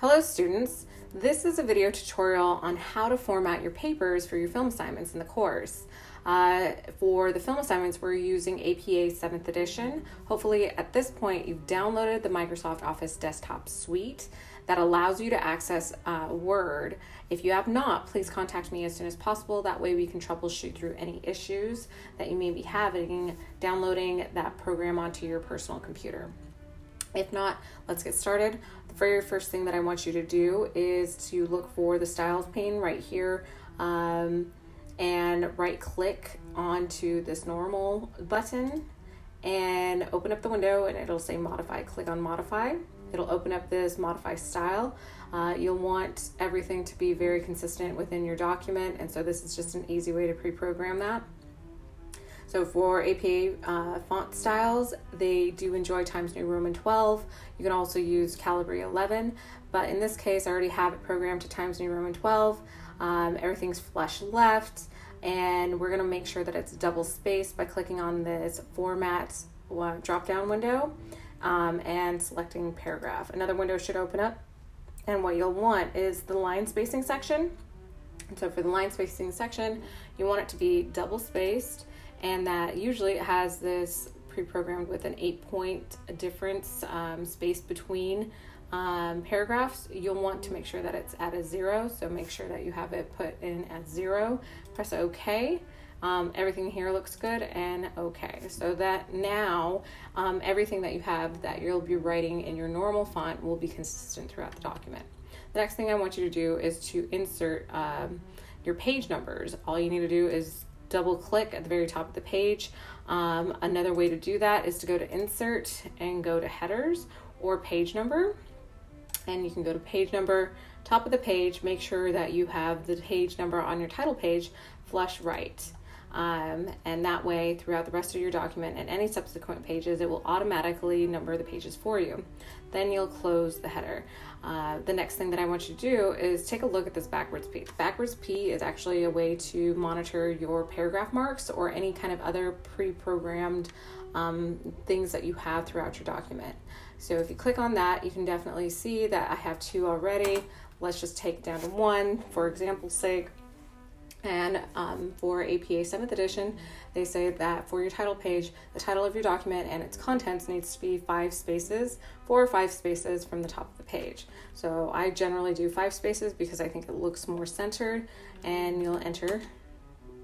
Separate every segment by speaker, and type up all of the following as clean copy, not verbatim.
Speaker 1: Hello students, this is a video tutorial on how to format your papers for your film assignments in the course. For the film assignments, we're using APA 7th edition. Hopefully at this point you've downloaded the Microsoft Office Desktop Suite that allows you to access Word. If you have not, please contact me as soon as possible. That way we can troubleshoot through any issues that you may be having downloading that program onto your personal computer. If not, let's get started. The very first thing that I want you to do is to look for the styles pane right here and right click onto this normal button and open up the window and it'll say modify. Click on modify. It'll open up this modify style. You'll want everything to be very consistent within your document, and so this is just an easy way to pre-program that. So for APA font styles, they do enjoy Times New Roman 12. You can also use Calibri 11, but in this case, I already have it programmed to Times New Roman 12. Everything's flush left, and we're gonna make sure that it's double spaced by clicking on this format drop-down window and selecting paragraph. Another window should open up, and what you'll want is the line spacing section. And so for the line spacing section, you want it to be double spaced, and that usually it has this pre-programmed with an 8-point difference spaced between paragraphs. You'll want to make sure that it's at a 0, so make sure that you have it put in at 0. Press OK. Everything here looks good and okay. So that now everything that you have that you'll be writing in your normal font will be consistent throughout the document. The next thing I want you to do is to insert your page numbers. All you need to do is double click at the very top of the page. Another way to do that is to go to insert and go to headers or page number, and you can go to page number, top of the page, make sure that you have the page number on your title page flush right. And that way throughout the rest of your document and any subsequent pages, it will automatically number the pages for you. Then you'll close the header. The next thing that I want you to do is take a look at this backwards P. Backwards P is actually a way to monitor your paragraph marks or any kind of other pre-programmed things that you have throughout your document. So if you click on that, you can definitely see that I have 2 already. Let's just take it down to 1 for example's sake. And for APA 7th edition, they say that for your title page, the title of your document and its contents needs to be 4 or 5 spaces from the top of the page. So I generally do 5 spaces because I think it looks more centered, and you'll enter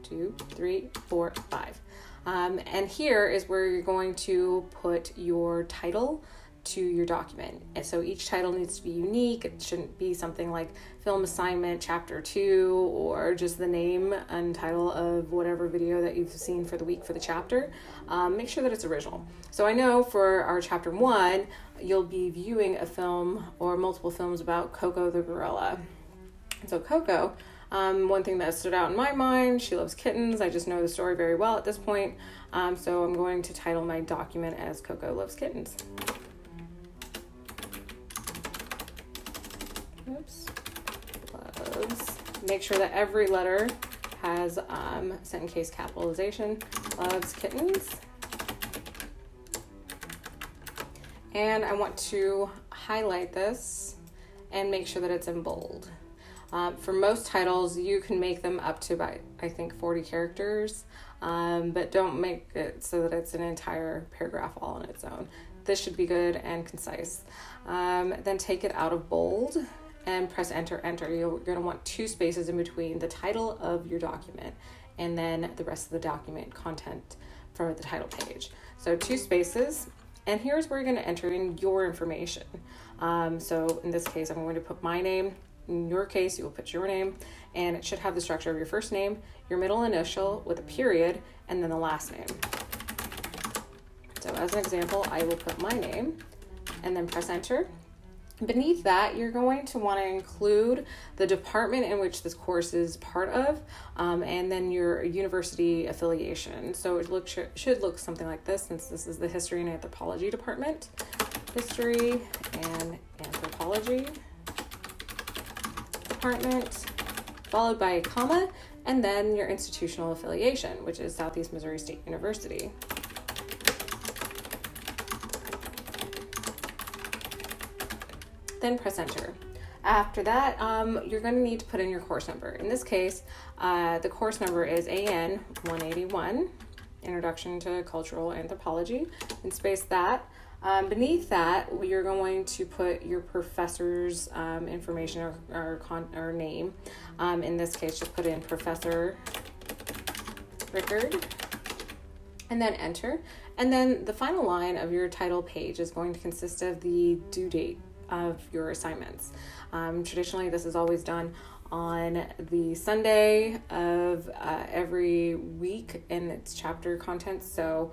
Speaker 1: 2, 3, 4, 5. And here is where you're going to put your title to your document. And so each title needs to be unique. It shouldn't be something like Film Assignment Chapter 2 or just the name and title of whatever video that you've seen for the week for the chapter. Make sure that it's original. So I know for our Chapter 1, you'll be viewing a film or multiple films about Coco the gorilla. So Coco, one thing that stood out in my mind, she loves kittens. I just know the story very well at this point. So I'm going to title my document as Coco Loves Kittens. Oops. Loves. Make sure that every letter has sentence case capitalization. Loves kittens. And I want to highlight this and make sure that it's in bold. For most titles, you can make them up to about, I think, 40 characters, but don't make it so that it's an entire paragraph all on its own. This should be good and concise. Then take it out of bold and press enter. You're going to want 2 spaces in between the title of your document and then the rest of the document content for the title page. So 2 spaces, and here's where you're going to enter in your information. So in this case, I'm going to put my name. In your case, you will put your name, and it should have the structure of your first name, your middle initial with a period, and then the last name. So as an example, I will put my name and then press enter. Beneath that, you're going to want to include the department in which this course is part of, and then your university affiliation. So it should look something like this, since this is the History and Anthropology department. History and Anthropology department, followed by a comma, and then your institutional affiliation, which is Southeast Missouri State University. Then press enter. After that, you're going to need to put in your course number. In this case, the course number is AN 181, Introduction to Cultural Anthropology, and space that. Beneath that, you're going to put your professor's information or name. In this case, just put in Professor Rickard, and then enter. And then the final line of your title page is going to consist of the due date of your assignments. Traditionally, this is always done on the Sunday of every week in its chapter content. So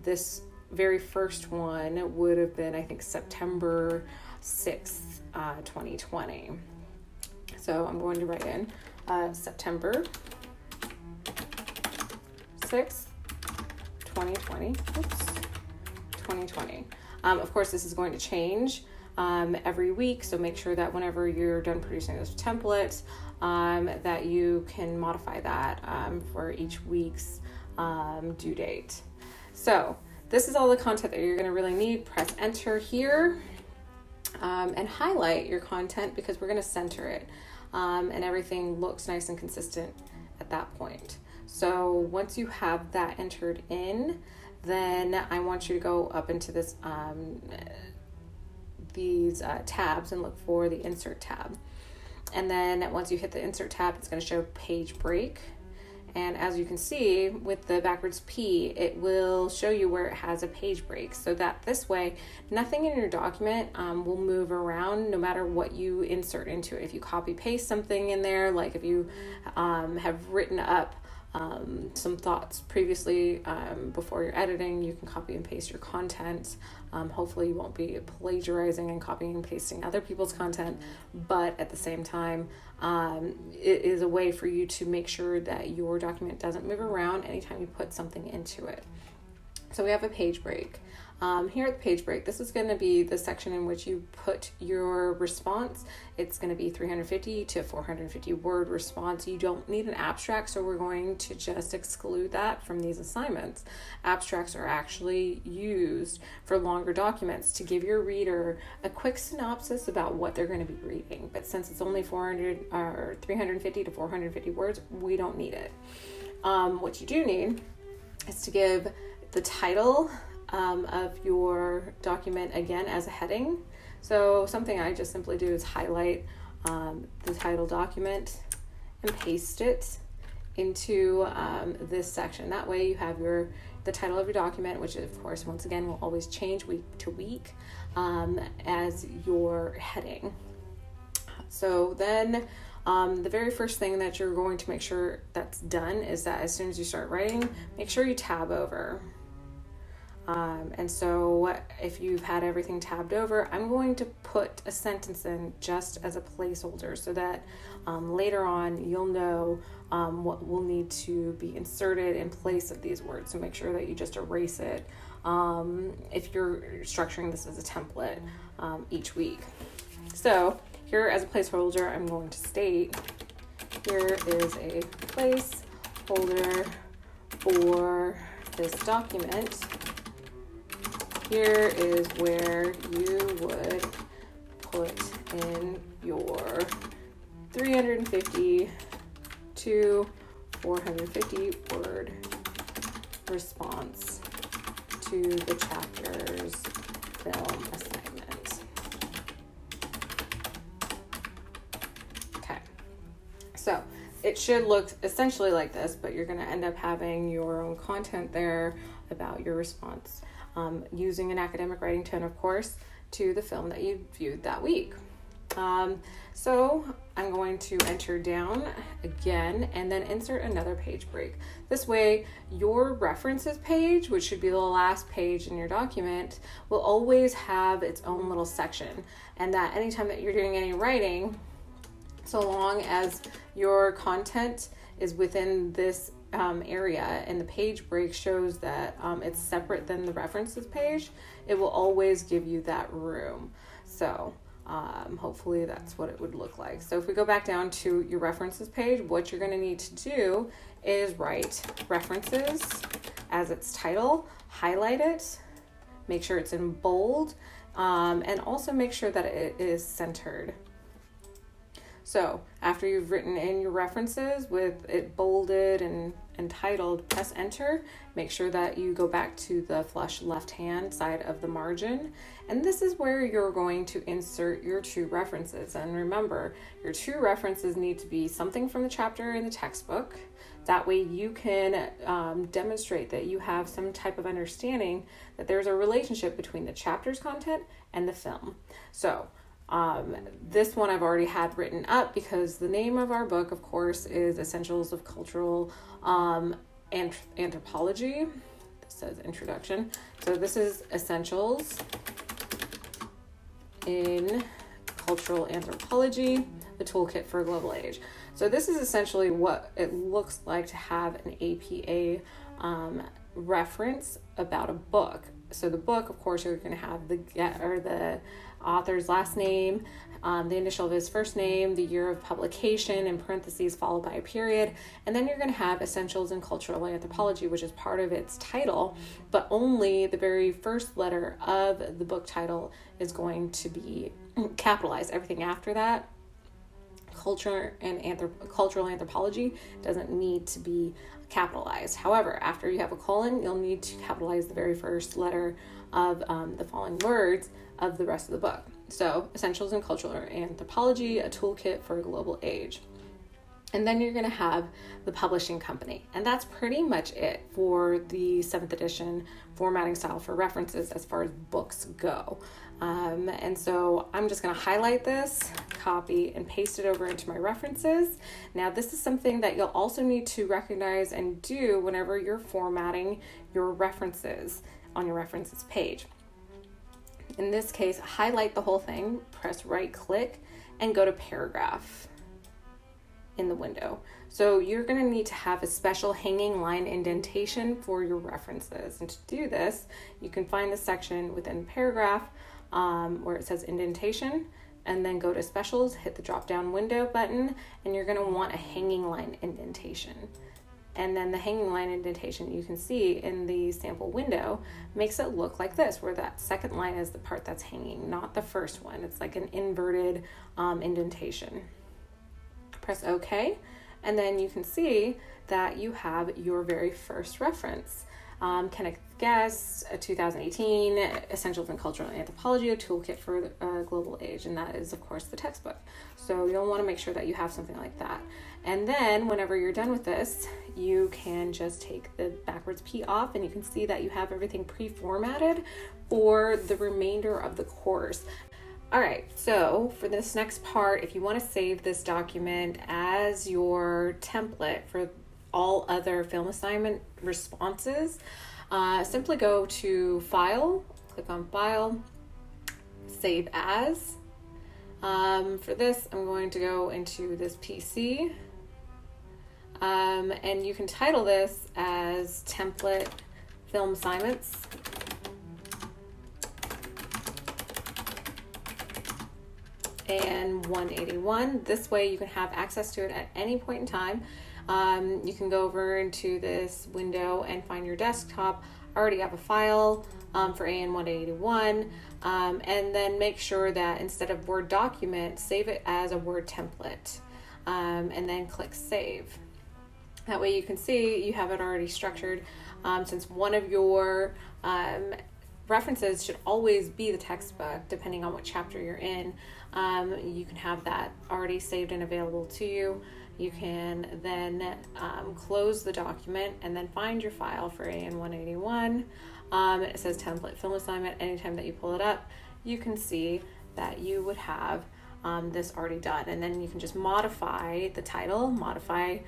Speaker 1: this very first one would have been, I think, September 6th, 2020. So I'm going to write in September 6th, 2020. 2020. Of course, this is going to change every week, so make sure that whenever you're done producing those templates, that you can modify that for each week's due date. So this is all the content that you're going to really need. Press enter here and highlight your content because we're going to center it, and everything looks nice and consistent at that point. So once you have that entered in, then I want you to go up into this these tabs and look for the insert tab. And then once you hit the insert tab, it's going to show page break. And as you can see with the backwards P, it will show you where it has a page break, so that this way nothing in your document will move around no matter what you insert into it. If you copy paste something in there, like if you have written up some thoughts previously before you're editing, you can copy and paste your content. Hopefully you won't be plagiarizing and copying and pasting other people's content, but at the same time, it is a way for you to make sure that your document doesn't move around anytime you put something into it. So we have a page break. Here at the page break, this is going to be the section in which you put your response. It's going to be 350 to 450 word response. You don't need an abstract, so we're going to just exclude that from these assignments. Abstracts are actually used for longer documents to give your reader a quick synopsis about what they're going to be reading. But since it's only 350 to 450 words, we don't need it. What you do need is to give the title of your document again as a heading. So something I just simply do is highlight the title document and paste it into this section. That way you have the title of your document, which of course once again will always change week to week, as your heading. So then the very first thing that you're going to make sure that's done is that as soon as you start writing, make sure you tab over. And so if you've had everything tabbed over, I'm going to put a sentence in just as a placeholder so that later on you'll know what will need to be inserted in place of these words. So make sure that you just erase it if you're structuring this as a template each week. So here as a placeholder, I'm going to state here is a placeholder for this document. Here is where you would put in your 350 to 450 word response to the chapter's film assignment. Okay, so it should look essentially like this, but you're going to end up having your own content there about your response. Using an academic writing tone, of course, to the film that you viewed that week. So I'm going to enter down again and then insert another page break. This way, your references page, which should be the last page in your document, will always have its own little section. And that anytime that you're doing any writing, so long as your content is within this area and the page break shows that it's separate than the references page, it will always give you that room. So hopefully that's what it would look like. So if we go back down to your references page, what you're going to need to do is write references as its title, highlight it, make sure it's in bold, and also make sure that it is centered. So after you've written in your references with it bolded and titled, press enter. Make sure that you go back to the flush left-hand side of the margin. And this is where you're going to insert your two references. And remember, your two references need to be something from the chapter in the textbook. That way you can demonstrate that you have some type of understanding that there's a relationship between the chapter's content and the film. So this one I've already had written up because the name of our book, of course, is Essentials of Cultural Anthropology. This says introduction. So this is Essentials in Cultural Anthropology, the toolkit for a global age. So this is essentially what it looks like to have an APA reference about a book. So the book, of course, you're going to have the author's last name, the initial of his first name, the year of publication in parentheses followed by a period, and then you're going to have Essentials in Cultural Anthropology, which is part of its title, but only the very first letter of the book title is going to be capitalized. Everything after that, cultural anthropology, doesn't need to be capitalized. However, after you have a colon, you'll need to capitalize the very first letter of the following words of the rest of the book. So, Essentials in Cultural Anthropology, a toolkit for a global age. And then you're going to have the publishing company. And that's pretty much it for the 7th edition formatting style for references as far as books go. And so I'm just going to highlight this, copy, and paste it over into my references. Now, this is something that you'll also need to recognize and do whenever you're formatting your references on your references page. In this case, highlight the whole thing, press right click, and go to paragraph in the window. So you're going to need to have a special hanging line indentation for your references. And to do this, you can find the section within paragraph where it says indentation, and then go to specials, hit the drop down window button, and you're going to want a hanging line indentation. And then the hanging line indentation you can see in the sample window makes it look like this, where that second line is the part that's hanging, not the first one. It's like an inverted indentation. Press OK, and then you can see that you have your very first reference. Kenneth Guest, 2018, Essentials in Cultural Anthropology, a toolkit for a global age, and that is, of course, the textbook. So you'll want to make sure that you have something like that. And then whenever you're done with this, you can just take the backwards P off, and you can see that you have everything pre-formatted for the remainder of the course. All right, so for this next part, if you want to save this document as your template for all other film assignment responses, simply go to File, click on File, Save As. For this, I'm going to go into this PC, and you can title this as Template Film Assignments. And 181. This way you can have access to it at any point in time. You can go over into this window and find your desktop. I already have a file for AN 181, and then make sure that instead of Word document, save it as a Word template, and then click Save. That way you can see you have it already structured. Since one of your references should always be the textbook, depending on what chapter you're in, you can have that already saved and available to you. You can then close the document and then find your file for AN 181. It says template film assignment. Anytime that you pull it up, you can see that you would have this already done. And then you can just modify the title, modify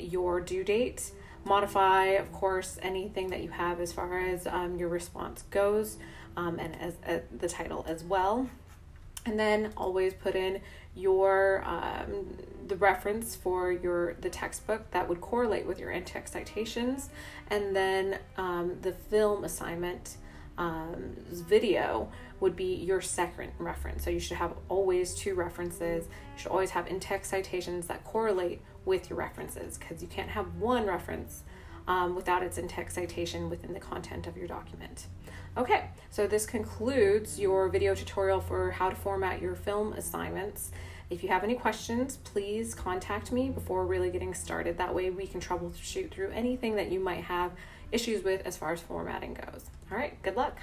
Speaker 1: your due date, modify, of course, anything that you have as far as your response goes, and as the title as well. And then always put in your the reference for the textbook that would correlate with your in-text citations, and then the film assignment video would be your second reference. So you should have always two references. You should always have in-text citations that correlate with your references, because you can't have one reference without its in-text citation within the content of your document. Okay, so this concludes your video tutorial for how to format your film assignments. If you have any questions, please contact me before really getting started. That way we can troubleshoot through anything that you might have issues with as far as formatting goes. All right, good luck.